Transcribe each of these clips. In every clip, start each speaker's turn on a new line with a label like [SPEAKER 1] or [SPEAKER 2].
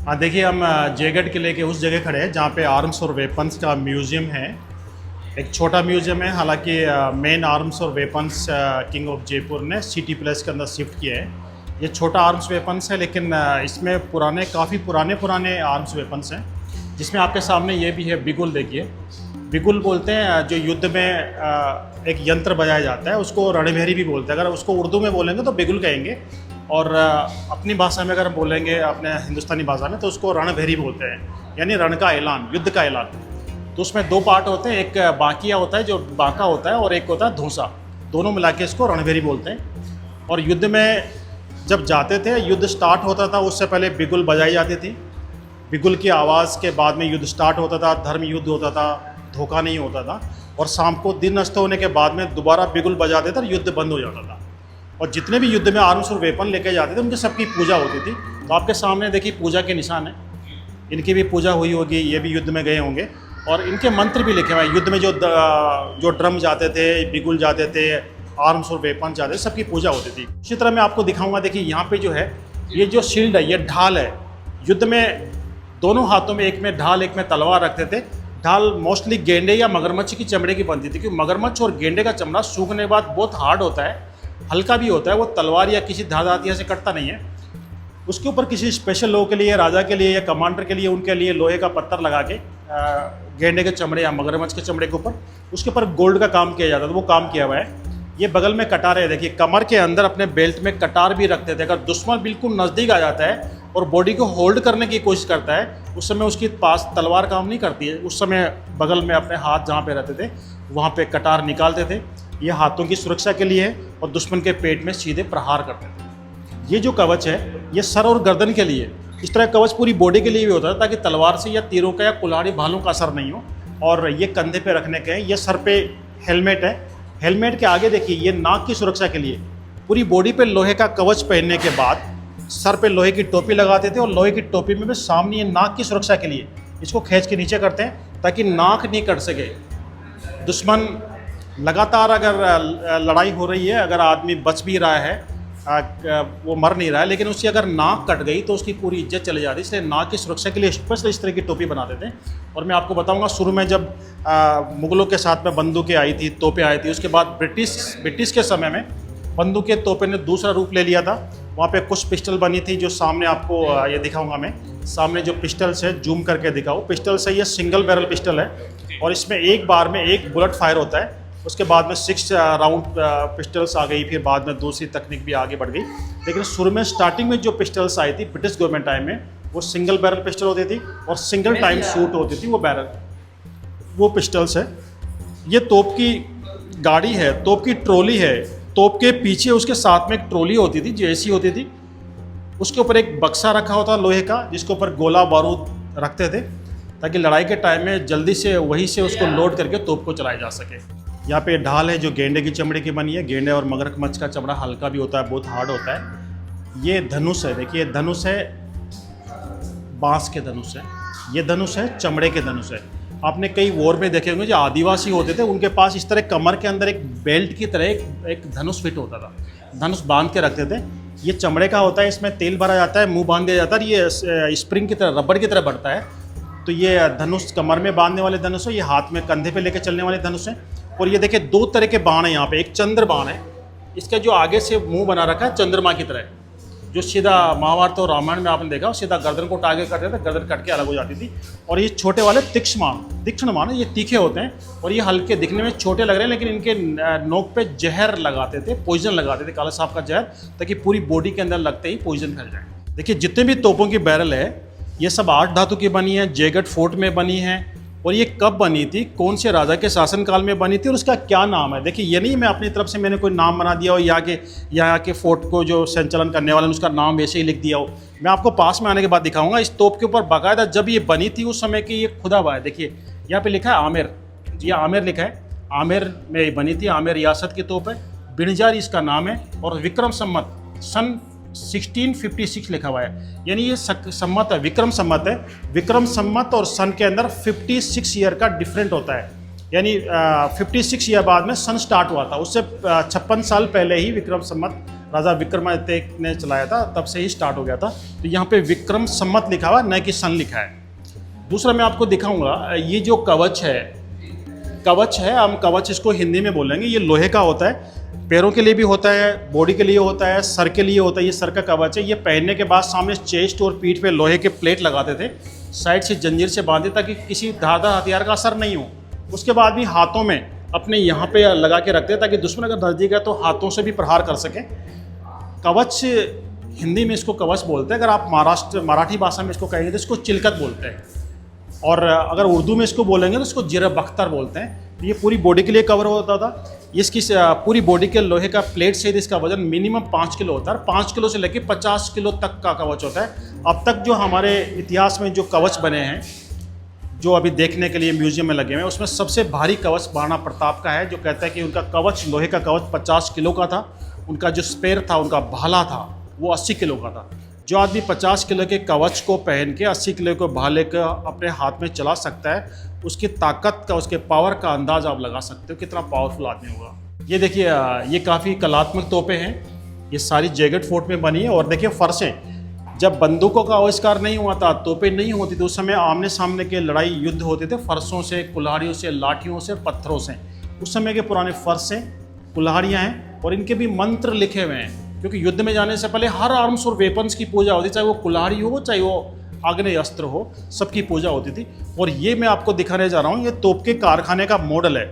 [SPEAKER 1] हाँ देखिए, हम जयगढ़ किले के उस जगह खड़े हैं जहाँ पे आर्म्स और वेपन्स का म्यूज़ियम है। एक छोटा म्यूज़ियम है, हालांकि मेन आर्म्स और वेपन्स किंग ऑफ जयपुर ने सिटी प्लेस के अंदर शिफ्ट किया है। ये छोटा आर्म्स वेपन्स है, लेकिन इसमें काफ़ी पुराने आर्म्स वेपन्स हैं, जिसमें आपके सामने ये भी है बिगुल। देखिए, बिगुल बोलते हैं जो युद्ध में एक यंत्र बजाया जाता है, उसको रणभेरी भी बोलते हैं। अगर उसको उर्दू में बोलेंगे तो बिगुल कहेंगे, और अपनी भाषा में अगर हम बोलेंगे, अपने हिंदुस्तानी भाषा में, तो उसको रणभेरी बोलते हैं, यानी रण का ऐलान, युद्ध का ऐलान। तो उसमें दो पार्ट होते हैं, एक बाकिया होता है जो बांका होता है, और एक होता है धूसा। दोनों मिला के इसको रणभेरी बोलते हैं। और युद्ध में जब जाते थे, युद्ध स्टार्ट होता था, उससे पहले बिगुल बजाई जाती थी। बिगुल की आवाज़ के बाद में युद्ध स्टार्ट होता था, धर्म युद्ध होता था, धोखा नहीं होता था। और शाम को दिन अस्त होने के बाद में दोबारा बिगुल बजाते थे और युद्ध बंद हो जाता था। और जितने भी युद्ध में आर्म्स और वेपन लेके जाते थे, उनकी सबकी पूजा होती थी। तो आपके सामने देखिए पूजा के निशान है, इनकी भी पूजा हुई होगी, ये भी युद्ध में गए होंगे। और इनके मंत्र भी लिखे हुए हैं। युद्ध में जो ड्रम जाते थे, बिगुल जाते थे, आर्म्स और वेपन जाते थे, सबकी पूजा होती थी। इसी तरह मैं आपको दिखाऊंगा। देखिए यहाँ पे जो है, ये जो शील्ड है, ये ढाल है। युद्ध में दोनों हाथों में, एक में ढाल एक में तलवार रखते थे। ढाल मोस्टली गेंडे या मगरमच्छ की चमड़े की बनती थी, क्योंकि मगरमच्छ और गेंडे का चमड़ा सूखने के बाद बहुत हार्ड होता है, हल्का भी होता है, वो तलवार या किसी धार हथियार से कटता नहीं है। उसके ऊपर किसी स्पेशल लोगों के लिए, राजा के लिए या कमांडर के लिए, उनके लिए लोहे का पत्थर लगा के गेंडे के चमड़े या मगरमच्छ के चमड़े के ऊपर, उसके ऊपर गोल्ड का काम किया जाता था। वो काम किया हुआ है। ये बगल में कटार है, देखिए कमर के अंदर अपने बेल्ट में कटार भी रखते थे। अगर दुश्मन बिल्कुल नज़दीक आ जाता है और बॉडी को होल्ड करने की कोशिश करता है, उस समय उसके पास तलवार काम नहीं करती है। उस समय बगल में अपने हाथ जहाँ पे रहते थे, वहाँ पे कटार निकालते थे। ये हाथों की सुरक्षा के लिए है, और दुश्मन के पेट में सीधे प्रहार करते थे। ये जो कवच है, ये सर और गर्दन के लिए। इस तरह कवच पूरी बॉडी के लिए भी होता है, ताकि तलवार से या तीरों का या कुल्हाड़ी भालों का असर नहीं हो। और ये कंधे पे रखने के हैं। ये सर पे हेलमेट है। हेलमेट के आगे देखिए, ये नाक की सुरक्षा के लिए। पूरी बॉडी पे लोहे का कवच पहनने के बाद सर पे लोहे की टोपी लगाते थे, और लोहे की टोपी में भी सामने ये नाक की सुरक्षा के लिए इसको खींच के नीचे करते हैं, ताकि नाक नहीं कट सके। दुश्मन लगातार अगर लड़ाई हो रही है, अगर आदमी बच भी रहा है, वो मर नहीं रहा है, लेकिन उसकी अगर नाक कट गई तो उसकी पूरी इज्जत चली जाती है। इसलिए नाक की सुरक्षा के लिए स्पेशल इस तरह की टोपी बनाते थे। और मैं आपको बताऊंगा, शुरू में जब मुगलों के साथ में बंदूकें आई थी, तोपें आई थी, उसके बाद ब्रिटिश के समय में बंदूकें, तोपें ने दूसरा रूप ले लिया था। वहाँ पे कुछ पिस्टल बनी थी, जो सामने आपको ये दिखाऊंगा मैं। सामने जो पिस्टल्स है, जूम करके दिखाओ। पिस्टल्स है, ये सिंगल बैरल पिस्टल है, और इसमें एक बार में एक बुलेट फायर होता है। उसके बाद में 6 राउंड पिस्टल्स आ गई, फिर बाद में दूसरी तकनीक भी आगे बढ़ गई। लेकिन शुरू में स्टार्टिंग में जो पिस्टल्स आई थी ब्रिटिश गवर्नमेंट टाइम में, वो सिंगल बैरल पिस्टल होती थी, और सिंगल टाइम शूट होती थी। वो पिस्टल्स है। ये तोप की गाड़ी है, तोप की ट्रॉली है। तोप के पीछे उसके साथ में एक ट्रॉली होती थी जो ऐसी होती थी। उसके ऊपर एक बक्सा रखा होता लोहे का, जिसके ऊपर गोला बारूद रखते थे, ताकि लड़ाई के टाइम में जल्दी से वहीं से उसको लोड करके तोप को चलाया जा सके। यहाँ पे ढाल है जो गेंडे की चमड़े की बनी है। गेंडे और मगरमच्छ का चमड़ा हल्का भी होता है, बहुत हार्ड होता है। ये धनुष है, देखिए धनुष है, बांस के धनुष है। ये धनुष है, चमड़े के धनुष है। आपने कई वॉर में देखे होंगे, जो आदिवासी होते थे उनके पास इस तरह कमर के अंदर एक बेल्ट की तरह एक धनुष फिट होता था। धनुष बांध के रखते थे। ये चमड़े का होता है, इसमें तेल भरा जाता है, मुंह बांध दिया जाता है। ये स्प्रिंग की तरह, रबड़ की तरह बढ़ता है। तो ये धनुष कमर में बांधने वाले धनुष है, ये हाथ में कंधे पे लेके चलने वाले धनुष है। और ये देखिए 2 तरह के बाण है यहाँ पे। एक चंद्र बाण है, इसका जो आगे से मुंह बना रखा है चंद्रमा की तरह, जो सीधा महाभारत और रामायण में आपने देखा, सीधा गर्दन को आगे करते थे, गर्दन कट के अलग हो जाती थी। और ये छोटे वाले तीक्ष्ण बाण है, ये तीखे होते हैं, और ये हल्के दिखने में छोटे लग रहे हैं, लेकिन इनके नोक पे जहर लगाते थे, पॉइजन लगाते थे, काला सांप का जहर, ताकि पूरी बॉडी के अंदर लगते ही पॉइजन फैल जाए। देखिए जितने भी तोपों की बैरल है, ये सब 8 धातु की बनी है, जयगढ़ फोर्ट में बनी है। और ये कब बनी थी, कौन से राजा के शासनकाल में बनी थी, और उसका क्या नाम है। देखिए ये नहीं मैं अपनी तरफ से मैंने कोई नाम बना दिया हो, यहाँ के फोर्ट को जो संचालन करने वाले उसका नाम वैसे ही लिख दिया हो। मैं आपको पास में आने के बाद दिखाऊंगा। इस तोप के ऊपर बाकायदा जब ये बनी थी उस समय की ये खुदा हुआ है। देखिए यहाँ पे लिखा है आमेर, ये आमेर लिखा है। आमेर में बनी थी, आमेर रियासत की तोप है। बिणजार इसका नाम है, और विक्रम संमत सन 1656 लिखा हुआ है, यानी ये सम्मत है, विक्रम सम्मत है। विक्रम सम्मत और सन के अंदर 56 ईयर का डिफरेंट होता है, यानी 56 ईयर बाद में सन स्टार्ट हुआ था। उससे 56 साल पहले ही विक्रम सम्मत राजा विक्रमादित्य ने चलाया था, तब से ही स्टार्ट हो गया था। तो यहाँ पे विक्रम संमत लिखा हुआ है, न कि सन लिखा है। दूसरा मैं आपको दिखाऊंगा, ये जो कवच है, हम कवच इसको हिंदी में बोलेंगे। ये लोहे का होता है, पैरों के लिए भी होता है, बॉडी के लिए होता है, सर के लिए होता है। ये सर का कवच है। ये पहनने के बाद सामने चेस्ट और पीठ पे लोहे के प्लेट लगाते थे, साइड से जंजीर से बांधे ताकि किसी धारदार हथियार का असर नहीं हो। उसके बाद भी हाथों में अपने यहाँ पे लगा के रखते ताकि दुश्मन अगर नजदीक है तो हाथों से भी प्रहार कर सके। कवच हिंदी में इसको कवच बोलते हैं। अगर आप मराठी भाषा में इसको कहेंगे तो इसको चिलकत बोलते हैं, और अगर उर्दू में इसको बोलेंगे तो इसको जिर बख्तर बोलते हैं। तो ये पूरी बॉडी के लिए कवर होता था। इसकी पूरी बॉडी के लोहे का प्लेट से इसका वजन मिनिमम 5 किलो होता है। 5 किलो से लेकर 50 किलो तक का कवच होता है। अब तक जो हमारे इतिहास में जो कवच बने हैं, जो अभी देखने के लिए म्यूजियम में लगे हुए हैं, उसमें सबसे भारी कवच महाराणा प्रताप का है, जो कहता है कि उनका कवच, लोहे का कवच 50 किलो का था। उनका जो स्पेयर था, उनका भाला था, वो 80 किलो का था। जो आदमी 50 किलो के कवच को पहन के 80 किलो के भाले का अपने हाथ में चला सकता है, उसकी ताकत का, उसके पावर का अंदाज़ आप लगा सकते हो कितना पावरफुल आदमी होगा। ये देखिए, ये काफ़ी कलात्मक तोपें हैं। ये सारी जयगढ़ फोर्ट में बनी है। और देखिए फर्शें, जब बंदूकों का आविष्कार नहीं हुआ था, तोपें नहीं होती थी, उस समय आमने सामने के लड़ाई युद्ध होते थे फर्शों से, कुल्हाड़ियों से, लाठियों से, पत्थरों से। उस समय के पुराने फर्श हैं, कुल्हाड़ियाँ हैं, और इनके भी मंत्र लिखे हुए हैं, क्योंकि युद्ध में जाने से पहले हर आर्म्स और वेपन्स की पूजा होती, चाहे वो कुल्हाड़ी हो, चाहे वो आग्नेय अस्त्र हो, सबकी पूजा होती थी। और ये मैं आपको दिखाने जा रहा हूँ, ये तोप के कारखाने का मॉडल है।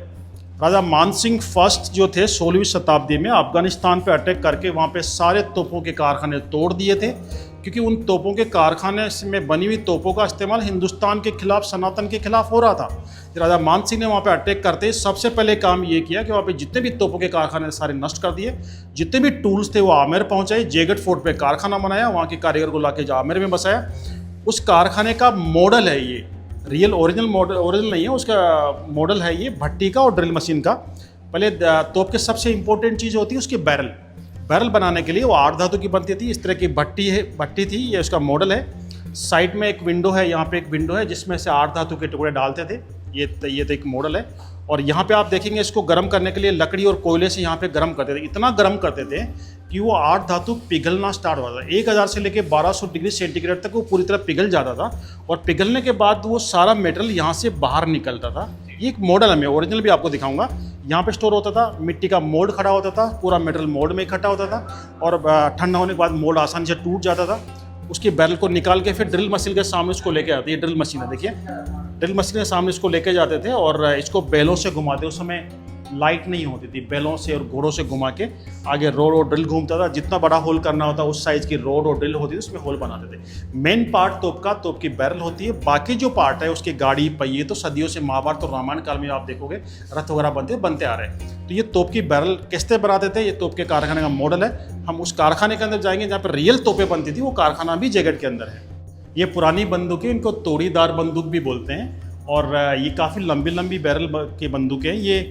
[SPEAKER 1] राजा मानसिंह फर्स्ट जो थे 16वीं शताब्दी में अफगानिस्तान पे अटैक करके वहाँ पे सारे तोपों के कारखाने तोड़ दिए थे, क्योंकि उन तोपों के कारखाने में बनी हुई तोपों का इस्तेमाल हिंदुस्तान के खिलाफ, सनातन के खिलाफ हो रहा था। राजा मानसिंह ने वहाँ पे अटैक करते सबसे पहले काम ये किया कि वहाँ पे जितने भी तोपों के कारखाने सारे नष्ट कर दिए, जितने भी टूल्स थे वो आमेर पहुँचाए, जयगढ़ फोर्ट पे कारखाना बनाया, वहाँ के कारीगर को ला के आमेर में बसाया। उस कारखाने का मॉडल है ये, रियल ओरिजिनल मॉडल ओरिजिनल नहीं है, उसका मॉडल है ये भट्टी का और ड्रिल मशीन का। पहले तोप के सबसे इंपॉर्टेंट चीज़ होती है उसकी बैरल बनाने के लिए वो 8 धातु की बनती थी। इस तरह की भट्टी थी, ये उसका मॉडल है। साइड में एक विंडो है, यहाँ पे एक विंडो है जिसमें से 8 धातु के टुकड़े डालते थे। ये तो एक मॉडल है। और यहाँ पे आप देखेंगे इसको गर्म करने के लिए लकड़ी और कोयले से यहाँ पे गर्म करते थे। इतना गर्म करते थे कि वो 8 धातु पिघलना स्टार्ट हुआ था। 1000 से लेकर 1200 डिग्री सेंटीग्रेड तक वो पूरी तरह पिघल जाता था, और पिघलने के बाद वो सारा मेटेरियल यहाँ से बाहर निकलता था। ये एक मॉडल है, मैं ओरिजिनल भी आपको दिखाऊंगा। यहाँ पे स्टोर होता था, मिट्टी का मोल्ड खड़ा होता था, पूरा मेटेरियल मोल्ड में इकट्ठा होता था, और ठंडा होने के बाद मोल्ड आसानी से टूट जाता था। उसकी बैरल को निकाल के फिर ड्रिल मशीन के सामने उसको लेके आते। ये ड्रिल मशीन है, देखिए ड्रिल मशीन के सामने इसको लेके जाते थे और इसको बैलों से घुमाते। उस समय लाइट नहीं होती थी, बैलों से और घोड़ों से घुमा के आगे रोड और ड्रिल घूमता था। जितना बड़ा होल करना होता उस साइज की रोड और ड्रिल होती थी, उसमें होल बनाते थे। मेन पार्ट तोप की बैरल होती है, बाकी जो पार्ट है उसकी गाड़ी, पहिए तो सदियों से महाभारत और रामायण काल में आप देखोगे रथ वगैरह बनते आ रहे हैं। तो ये तोप की बैरल किससे बनाते थे, ये तोप के कारखाने का मॉडल है। हम उस कारखाने के अंदर जाएंगे जहाँ पर रियल तोपें बनती थी, वो कारखाना भी जयगढ़ के अंदर है। ये पुरानी बंदूकें, इनको तोड़ीदार बंदूक भी बोलते हैं, और ये काफ़ी लंबी बैरल की बंदूकें। ये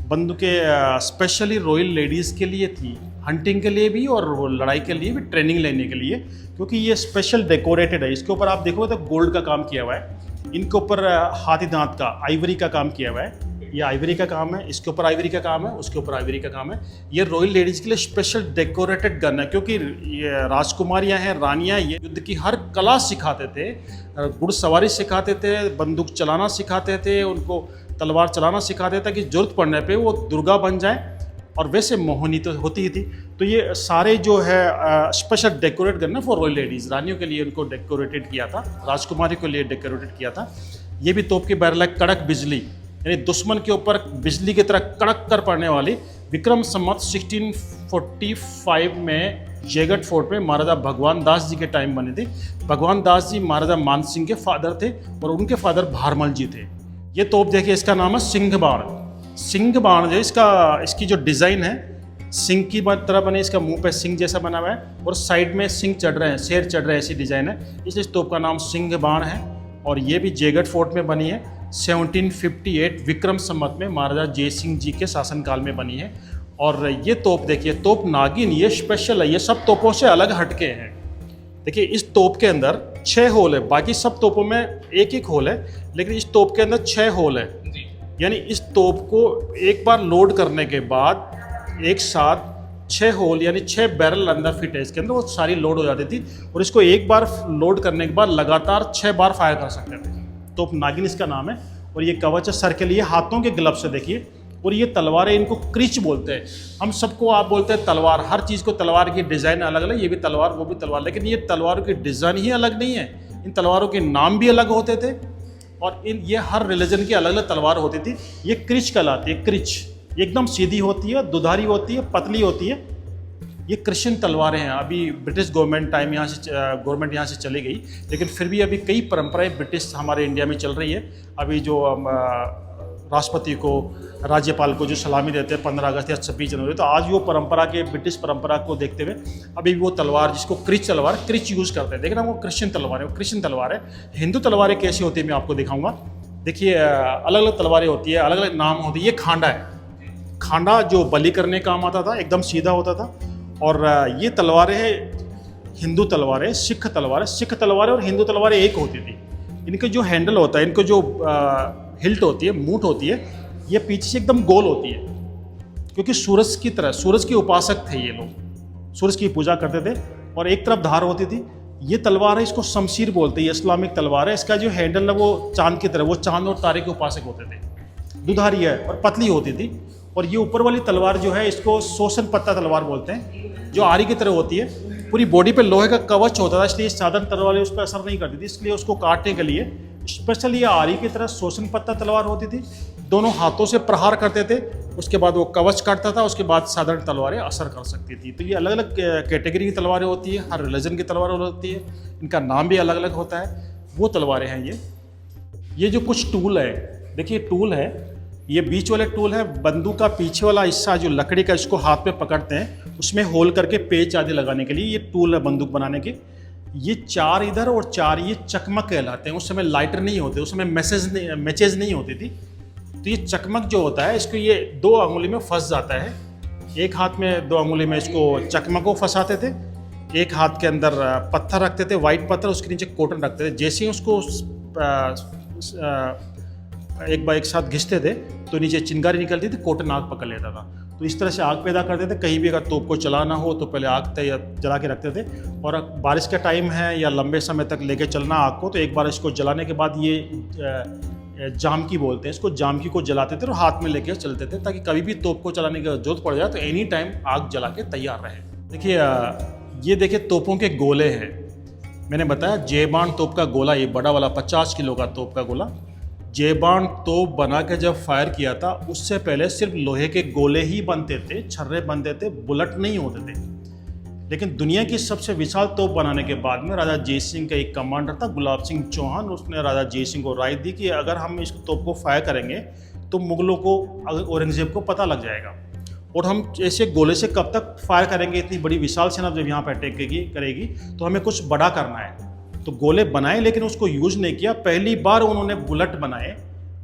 [SPEAKER 1] बंदूकें स्पेशली रॉयल लेडीज़ के लिए थी, हंटिंग के लिए भी और लड़ाई के लिए भी, ट्रेनिंग लेने के लिए, क्योंकि ये स्पेशल डेकोरेटेड है। इसके ऊपर आप देखोगे तो गोल्ड का काम किया हुआ है, इनके ऊपर हाथी दांत का, आइवरी का काम किया हुआ है। ये आइवरी का काम है, इसके ऊपर आइवरी का काम है, उसके ऊपर आइवरी का काम है। ये रॉयल लेडीज़ के लिए स्पेशल डेकोरेटेड गन है, क्योंकि ये राजकुमारियाँ हैं, रानियाँ, ये युद्ध की हर कला सिखाते थे, घुड़सवारी सिखाते थे, बंदूक चलाना सिखाते थे, उनको तलवार चलाना सिखाते थे कि जरूरत पड़ने पे वो दुर्गा बन जाए, और वैसे मोहिनी तो होती ही थी। तो ये सारे जो है स्पेशल डेकोरेट गन है फॉर रॉयल लेडीज़, रानियों के लिए उनको डेकोरेटेड किया था, राजकुमारी के लिए डेकोरेटेड किया था। ये भी तोप की बैरल है, कड़क बिजली, यानी दुश्मन के ऊपर बिजली की तरह कड़क कर पड़ने वाली। विक्रम संवत 1645 में जयगढ़ फोर्ट में महाराजा भगवान दास जी के टाइम बनी थी। भगवान दास जी महाराजा मानसिंह के फादर थे, और उनके फादर भारमल जी थे। ये तोप देखिए, इसका नाम है सिंह बाण जो इसकी जो डिज़ाइन है सिंह की तरह बने, इसका मुंह पे सिंह जैसा बना हुआ है, और साइड में सिंह चढ़ रहे हैं, शेर चढ़ रहे हैं, ऐसी डिज़ाइन है, इसलिए इस तोप का नाम सिंह बाण है। और ये भी जयगढ़ फोर्ट में बनी है, 1758 विक्रम संवत में महाराजा जय सिंह जी के शासनकाल में बनी है। और ये तोप देखिए, तोप नागिन, ये स्पेशल है, ये सब तोपों से अलग हटके हैं। देखिए इस तोप के अंदर 6 होल है, बाकी सब तोपों में एक होल है, लेकिन इस तोप के अंदर 6 होल है। यानी इस तोप को एक बार लोड करने के बाद एक साथ 6 होल यानी 6 बैरल अंदर फिट है इसके अंदर, वो सारी लोड हो जाती थी और इसको एक बार लोड करने के बाद लगातार 6 बार फायर कर सकते थे। तो नागिन इसका नाम है। और ये कवच है सर के लिए, हाथों के ग्लव्स से देखिए। और ये तलवारें, इनको क्रिच बोलते हैं। हम सबको आप बोलते हैं तलवार, हर चीज़ को तलवार की डिज़ाइन अलग अलग, ये भी तलवार वो भी तलवार, लेकिन ये तलवारों की डिज़ाइन ही अलग नहीं है, इन तलवारों के नाम भी अलग होते थे और ये हर रिलीजन की अलग अलग तलवार होती थी। ये क्रिच कहलाती है, क्रिच एकदम सीधी होती है, दुधारी होती है, पतली होती है। ये क्रिश्चियन तलवारें हैं। अभी ब्रिटिश गवर्नमेंट गवर्नमेंट यहाँ से चली गई, लेकिन फिर भी अभी कई परंपराएं ब्रिटिश हमारे इंडिया में चल रही है। अभी जो राष्ट्रपति को, राज्यपाल को जो सलामी देते हैं 15 अगस्त या 26 जनवरी, तो आज वो परंपरा के ब्रिटिश परंपरा को देखते हुए अभी भी वो तलवार, जिसको क्रिच तलवार, क्रिच यूज़ करते हैं। देखना वो क्रिश्चियन तलवार है, वो क्रिश्चियन तलवार है। हिंदू तलवारें कैसी होती है मैं आपको दिखाऊंगा। देखिए अलग अलग तलवारें होती है, अलग अलग नाम होती है। ये खांडा है, खांडा जो बलि करने काम आता था, एकदम सीधा होता था। और ये तलवारें हैं हिंदू तलवारें, सिख तलवारें। सिख तलवारें और हिंदू तलवारें एक होती थी। इनके जो हैंडल होता है, इनको जो हिल्ट होती है, मूठ होती है, ये पीछे से एकदम गोल होती है, क्योंकि सूरज की तरह, सूरज के उपासक थे ये लोग, सूरज की पूजा करते थे। और एक तरफ धार होती थी। ये तलवार है, इसको शमशीर बोलते हैं, ये इस्लामिक तलवार है। इसका जो हैंडल है वो चांद की तरह, वो चांद और तारे के उपासक होते थे। दुधारी है और पतली होती थी। और ये ऊपर वाली तलवार जो है, इसको शोषण पत्ता तलवार बोलते हैं, जो आरी की तरह होती है। पूरी बॉडी पे लोहे का कवच होता था, इसलिए साधारण तलवारें उस पर असर नहीं करती थी, इसलिए उसको काटने के लिए स्पेशल ये आरी की तरह शोषण पत्ता तलवार होती थी। दोनों हाथों से प्रहार करते थे, उसके बाद वो कवच काटता था, उसके बाद साधारण तलवारें असर कर सकती थी। तो ये अलग अलग कैटेगरी की तलवारें होती है, हर रिलीजन की तलवारें होती है, इनका नाम भी अलग अलग होता है। वो तलवारें हैं ये जो कुछ टूल है, देखिए टूल है, ये बीच वाले टूल है। बंदूक का पीछे वाला हिस्सा जो लकड़ी का, इसको हाथ में पकड़ते हैं, उसमें होल करके पेच आदि लगाने के लिए ये टूल है बंदूक बनाने के। ये 4 इधर और 4 ये चकमक कहलाते हैं। उस समय लाइटर नहीं होते, उस समय मैचेज नहीं होती थी। तो ये चकमक जो होता है, इसको ये 2 अंगुली में फंस जाता है। एक हाथ में 2 अंगुली में इसको चकमक को फंसाते थे, एक हाथ के अंदर पत्थर रखते थे, वाइट पत्थर, उसके नीचे कॉटन रखते थे। जैसे ही उसको एक बार एक साथ घिसते थे तो नीचे चिंगारी निकलती थी, कॉटन आग पकड़ लेता था। तो इस तरह से आग पैदा करते थे। कहीं भी अगर तोप को चलाना हो तो पहले आग जला के रखते थे। और बारिश का टाइम है या लंबे समय तक लेके चलना आग को, तो एक बार इसको जलाने के बाद ये जामकी बोलते हैं इसको, जामकी को जलाते थे और हाथ में लेके चलते थे, ताकि कभी भी तोप को चलाने की जरूरत पड़ जाए तो एनी टाइम आग जला के तैयार रहे। देखिए ये देखिए तोपों के गोले हैं। मैंने बताया जेबान तोप का गोला, ये बड़ा वाला 50 किलो का तोप का गोला। जेबान तोप बना के जब फायर किया था, उससे पहले सिर्फ लोहे के गोले ही बनते थे, छर्रे बनते थे, बुलेट नहीं होते थे। लेकिन दुनिया की सबसे विशाल तोप बनाने के बाद में राजा जय सिंह का एक कमांडर था, गुलाब सिंह चौहान, उसने राजा जय सिंह को राय दी कि अगर हम इस तोप को फायर करेंगे तो मुगलों को, औरंगजेब को पता लग जाएगा, और हम ऐसे गोले से कब तक फायर करेंगे, इतनी बड़ी विशाल सेना जब यहाँ पर अटैक करेगी, तो हमें कुछ बड़ा करना है। तो गोले बनाए, लेकिन उसको यूज नहीं किया। पहली बार उन्होंने बुलेट बनाए,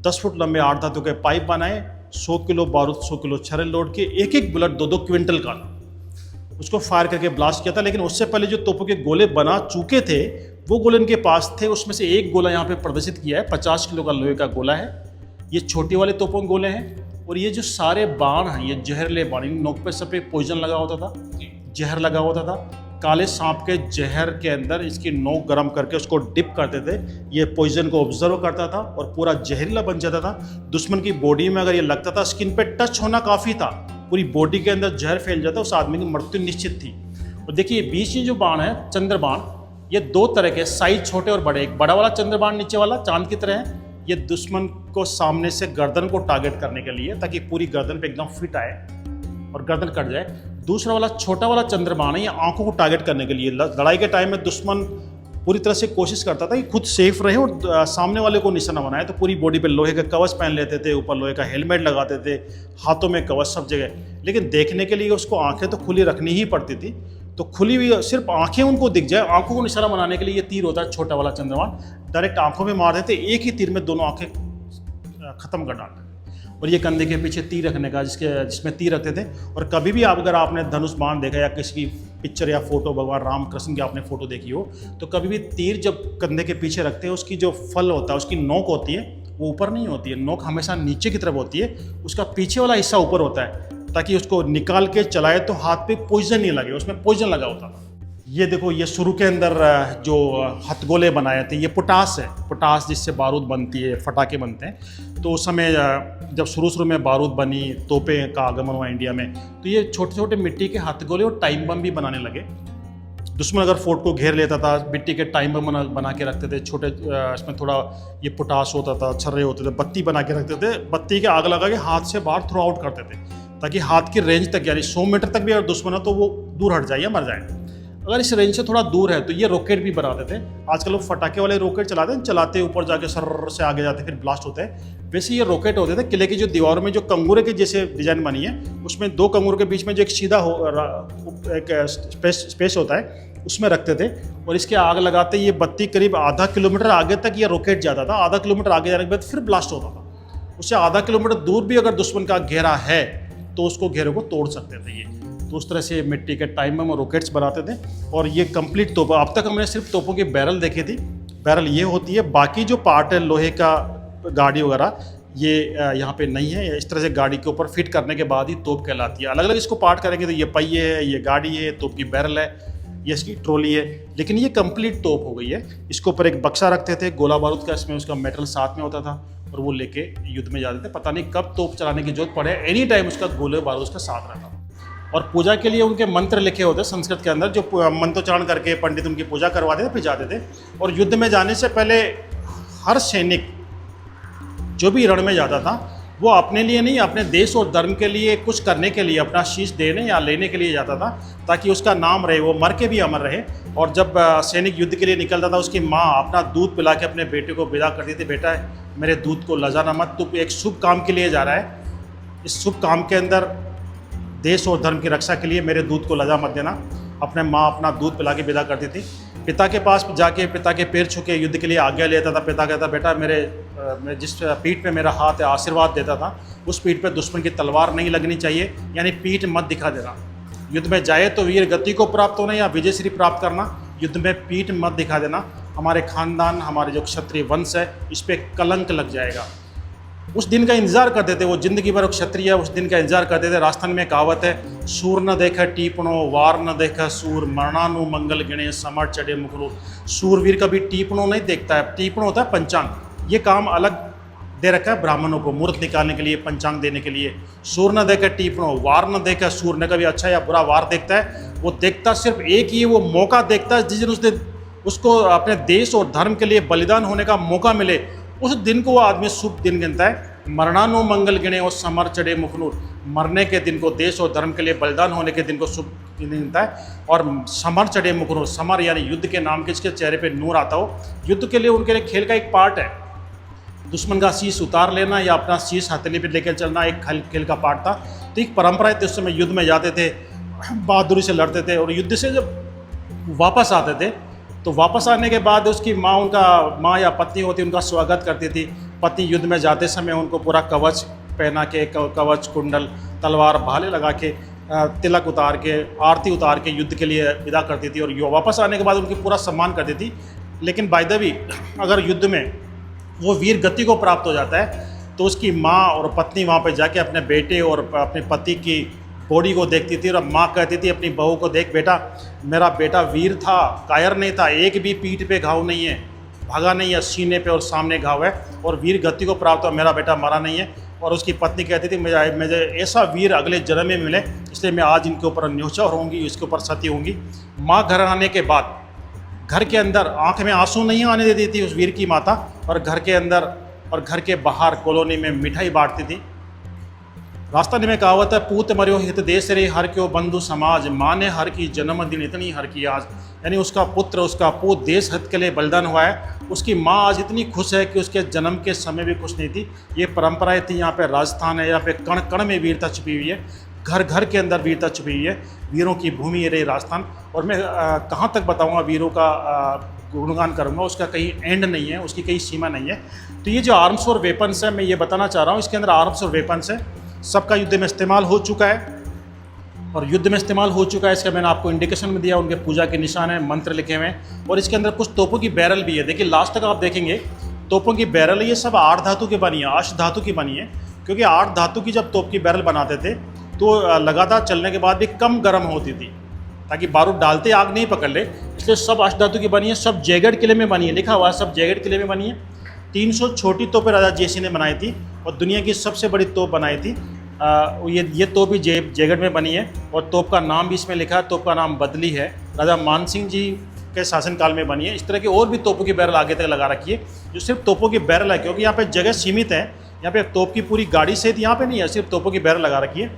[SPEAKER 1] 10 फुट लंबे 8 धातु के पाइप बनाए, 100 किलो बारूद, 100 किलो छर्रे लोड के, एक एक बुलेट 2-2 क्विंटल का था, उसको फायर करके ब्लास्ट किया था। लेकिन उससे पहले जो तोपों के गोले बना चुके थे, वो गोले इनके पास थे। उसमें से एक गोला यहाँ पे प्रदर्शित किया है, 50 किलो का लोहे का गोला है। ये छोटे वाले तोपों के गोले हैं। और ये जो सारे बाण हैं, ये जहरीले बाण, इन नोक पे सब पे पॉइजन लगा होता था, जहर लगा होता था। काले सांप के जहर के अंदर इसकी नोक गर्म करके उसको डिप करते थे, ये पॉइजन को ऑब्जर्व करता था और पूरा जहरीला बन जाता था। दुश्मन की बॉडी में अगर ये लगता था, स्किन पे टच होना काफ़ी था, पूरी बॉडी के अंदर जहर फैल जाता, उस आदमी की मृत्यु निश्चित थी। और देखिए बीच में जो बाण है, चंद्रबाण, ये 2 तरह के, साइज छोटे और बड़े। एक बड़ा वाला चंद्रबाण नीचे वाला चांद की तरह है, ये दुश्मन को सामने से गर्दन को टारगेट करने के लिए, ताकि पूरी गर्दन पे एकदम फिट आए और गर्दन कट जाए। दूसरा वाला छोटा वाला चंद्रबाण है, ये आंखों को टारगेट करने के लिए। लड़ाई के टाइम में दुश्मन पूरी तरह से कोशिश करता था कि खुद सेफ रहे और सामने वाले को निशाना बनाए, तो पूरी बॉडी पे लोहे का कवच पहन लेते थे, ऊपर लोहे का हेलमेट लगाते थे, हाथों में कवच सब जगह। लेकिन देखने के लिए उसको आंखें तो खुली रखनी ही पड़ती थी, तो खुली हुई सिर्फ आंखें उनको दिख जाए, आंखों को निशाना बनाने के लिए ये तीर होता है छोटा वाला चंद्रबाण, डायरेक्ट आंखों में मार देते, एक ही तीर में दोनों आंखें खत्म कर डालते। और ये कंधे के पीछे तीर रखने का, जिसमें तीर रखते थे। और कभी भी अगर आपने धनुष बाण देखा या किसी की पिक्चर या फोटो भगवान राम कृष्ण की आपने फोटो देखी हो, तो कभी भी तीर जब कंधे के पीछे रखते हैं, उसकी जो फल होता है, उसकी नोक होती है, वो ऊपर नहीं होती है, नोक हमेशा नीचे की तरफ होती है, उसका पीछे वाला हिस्सा ऊपर होता है। ताकि उसको निकाल के चलाए तो हाथ पे पॉइजन नहीं लगे, उसमें पॉइजन लगा होता था। ये देखो, ये शुरू के अंदर जो हथगोले बनाए थे, ये पोटास है, पोटास जिससे बारूद बनती है, फटाके बनते हैं। तो उस समय जब शुरू में बारूद बनी, तोपें का आगमन हुआ इंडिया में, तो ये छोटे छोटे मिट्टी के हथगोले और टाइम बम भी बनाने लगे। दुश्मन अगर फोर्ट को घेर लेता था, मिट्टी के टाइम बम बना के रखते थे छोटे, इसमें थोड़ा ये पोटास होता था, छर्रे होते थे, बत्ती बना के रखते थे, बत्ती के आग लगा के हाथ से बाहर थ्रो आउट करते थे, ताकि हाथ की रेंज तक, यानी 100 मीटर तक भी अगर दुश्मन है तो वो दूर हट जाए या मर जाए। अगर इस रेंज से थोड़ा दूर है तो ये रॉकेट भी बनाते थे। आजकल लोग फटाके वाले रॉकेट चलाते हैं, चलाते ऊपर जाके सर से आगे जाते फिर ब्लास्ट होते हैं। वैसे ये रॉकेट होते थे। किले की जो दीवारों में जो कंगूरे के जैसे डिजाइन बनी है, उसमें 2 कंगूरों के बीच में जो एक सीधा एक स्पेस होता है, उसमें रखते थे। और इसके आग लगाते ये बत्ती करीब आधा किलोमीटर आगे तक ये रॉकेट जाता था। आधा किलोमीटर आगे जाने के बाद फिर ब्लास्ट होता था। उससे आधा किलोमीटर दूर भी अगर दुश्मन का घेरा है तो उसको घेरे को तोड़ सकते थे ये। तो उस तरह से मिट्टी के टाइम बम और रॉकेट्स बनाते थे। और ये कंप्लीट तोप, अब तक हमने सिर्फ तोपों की बैरल देखी थी। बैरल ये होती है, बाकी जो पार्ट है लोहे का, गाड़ी वगैरह, ये यहाँ पे नहीं है। इस तरह से गाड़ी के ऊपर फिट करने के बाद ही तोप कहलाती है। अलग अलग इसको पार्ट करेंगे तो ये पहिए है, ये गाड़ी है, तोप की बैरल है, ये इसकी ट्रॉली है, लेकिन ये कंप्लीट तोप हो गई है। इसके ऊपर एक बक्सा रखते थे गोला बारूद का, इसमें उसका मेटल साथ में होता था और वो लेके युद्ध में जाते थे। पता नहीं कब तोप चलाने की जरूरत पड़े, एनी टाइम उसका गोले बारूद उसका साथ रहता था। और पूजा के लिए उनके मंत्र लिखे होते संस्कृत के अंदर, जो मंत्रोच्चारण करके पंडित उनकी पूजा करवाते थे, फिर जाते थे। और युद्ध में जाने से पहले हर सैनिक जो भी रण में जाता था, वो अपने लिए नहीं, अपने देश और धर्म के लिए कुछ करने के लिए, अपना शीश देने या लेने के लिए जाता था, ताकि उसका नाम रहे, वो मर के भी अमर रहे। और जब सैनिक युद्ध के लिए निकलता था, उसकी माँ अपना दूध पिला के अपने बेटे को विदा करती थी, बेटा मेरे दूध को लजाना मत, तू एक शुभ काम के लिए जा रहा है, इस शुभ काम के अंदर देश और धर्म की रक्षा के लिए मेरे दूध को लजा मत देना। अपने माँ अपना दूध पिला के विदा करती थी। पिता के पास जाके पिता के पैर छू के युद्ध के लिए आज्ञा लेता था। पिता कहता, बेटा मेरे जिस पीठ पे मेरा हाथ है, आशीर्वाद देता था, उस पीठ पे दुश्मन की तलवार नहीं लगनी चाहिए, यानी पीठ मत दिखा देना। युद्ध में जाए तो वीर गति को प्राप्त होना या विजय श्री प्राप्त करना, युद्ध में पीठ मत दिखा देना, हमारे खानदान, हमारे जो क्षत्रिय वंश है, इस पर कलंक लग जाएगा। उस दिन का इंतजार करते थे वो, जिंदगी भर क्षत्रिय उस दिन का इंतजार करते थे। राजस्थान में कहावत है, सूर न देखा टीपणो, वार न देखा सूर, मरणानु मंगल गिणे, समर चढ़े मुखरो। सूरवीर कभी टीपणो नहीं देखता है। टीपणो होता है पंचांग, ये काम अलग दे रखा है ब्राह्मणों को, मुहूर्त निकालने के लिए, पंचांग देने के लिए। सूर न देखा टीपणो, वार न देखा सूर, न कभी अच्छा या बुरा वार देखता है। वो देखता सिर्फ एक ही, वो मौका देखता है जिस दिन उस दिन उसको अपने देश और धर्म के लिए बलिदान होने का मौका मिले, उस दिन को वो आदमी शुभ दिन गिनता है। मरणानु मंगल गिणे और समर चढ़े मुखनूर, मरने के दिन को, देश और धर्म के लिए बलिदान होने के दिन को शुभ दिन गिनता है। और समर चढ़े मुखनूर, समर यानी युद्ध के नाम के, जिसके चेहरे पे नूर आता हो, युद्ध के लिए उनके लिए खेल का एक पार्ट है। दुश्मन का शीश उतार लेना या अपना शीश हथेली पे लेकर चलना एक खेल का पार्ट था। तो एक परंपरा थी, उस समय युद्ध में जाते थे, बहादुरी से लड़ते थे। और युद्ध से जब वापस आते थे तो वापस आने के बाद उसकी माँ, उनका माँ या पत्नी होती, उनका स्वागत करती थी। पत्नी युद्ध में जाते समय उनको पूरा कवच पहना के, कवच, कुंडल, तलवार, भाले लगा के, तिलक उतार के, आरती उतार के युद्ध के लिए विदा करती थी। और वापस आने के बाद उनकी पूरा सम्मान करती थी। लेकिन बाय द वे, अगर युद्ध में वो वीर गति को प्राप्त हो जाता है तो उसकी माँ और पत्नी वहाँ पर जाके अपने बेटे और अपने पति की बॉडी को देखती थी। और माँ कहती थी अपनी बहू को, देख बेटा, मेरा बेटा वीर था, कायर नहीं था, एक भी पीठ पे घाव नहीं है, भागा नहीं है, सीने पे और सामने घाव है, और वीर गति को प्राप्त हुआ, मेरा बेटा मरा नहीं है। और उसकी पत्नी कहती थी, मुझे ऐसा वीर अगले जन्म में मिले, इसलिए मैं आज इनके ऊपर न्योछावर होंगी, इसके ऊपर सती होंगी। माँ घर आने के बाद घर के अंदर आँख में आंसू नहीं आने देती थी उस वीर की माता, और घर के अंदर और घर के बाहर कॉलोनी में मिठाई बांटती थी। राजस्थानी में कहावत है, पूत मरियो हित देश रे, हर क्यों बंधु समाज, माँ ने हर की जन्मदिन इतनी हर की आज। यानी उसका पुत्र, उसका पूत देश हित के लिए बलिदान हुआ है, उसकी माँ आज इतनी खुश है कि उसके जन्म के समय भी खुश नहीं थी। ये परंपराएं थी। यहाँ पे राजस्थान है, यहाँ पे कण कण में वीरता छुपी हुई है, घर घर के अंदर वीरता छुपी हुई है। वीरों की भूमि है राजस्थान। और मैं कहाँ तक बताऊँगा वीरों का गुणगान करूँगा, उसका कहीं एंड नहीं है, उसकी कहीं सीमा नहीं है। तो ये जो आर्म्स और वेपन्स है, मैं ये बताना चाह रहा हूँ, इसके अंदर आर्म्स और वेपन्स है, सबका युद्ध में इस्तेमाल हो चुका है। और युद्ध में इस्तेमाल हो चुका है, इसका मैंने आपको इंडिकेशन में दिया, उनके पूजा के निशान है, मंत्र लिखे हुए हैं। और इसके अंदर कुछ तोपों की बैरल भी है। देखिए लास्ट तक आप देखेंगे तोपों की बैरल, ये सब 8 धातु की बनी है, अष्ट धातु की बनी है। क्योंकि 8 धातु की जब तोप की बैरल बनाते थे तो लगातार चलने के बाद भी कम गर्म होती थी, ताकि बारूद डालते आग नहीं पकड़ ले। इसलिए सब अष्टधातु की बनी है, सब जयगढ़ किले में बनी है, लिखा हुआ है सब जयगढ़ किले में बनी है। 300 छोटी तोपें राजा जयसिंह ने बनाई थी और दुनिया की सबसे बड़ी तोप बनाई थी। ये तोप भी जयगढ़ में बनी है और तोप का नाम भी इसमें लिखा है, तोप का नाम बदली है, राजा मानसिंह जी के शासनकाल में बनी है। इस तरह की और भी तोपों की बैरल आगे तक लगा रखी है, जो सिर्फ तोपों की बैरल है, क्योंकि यहाँ पे जगह सीमित है। यहाँ पे तोप की पूरी गाड़ी सहित यहाँ पे नहीं है, सिर्फ तोपों की बैरल लगा रखी है।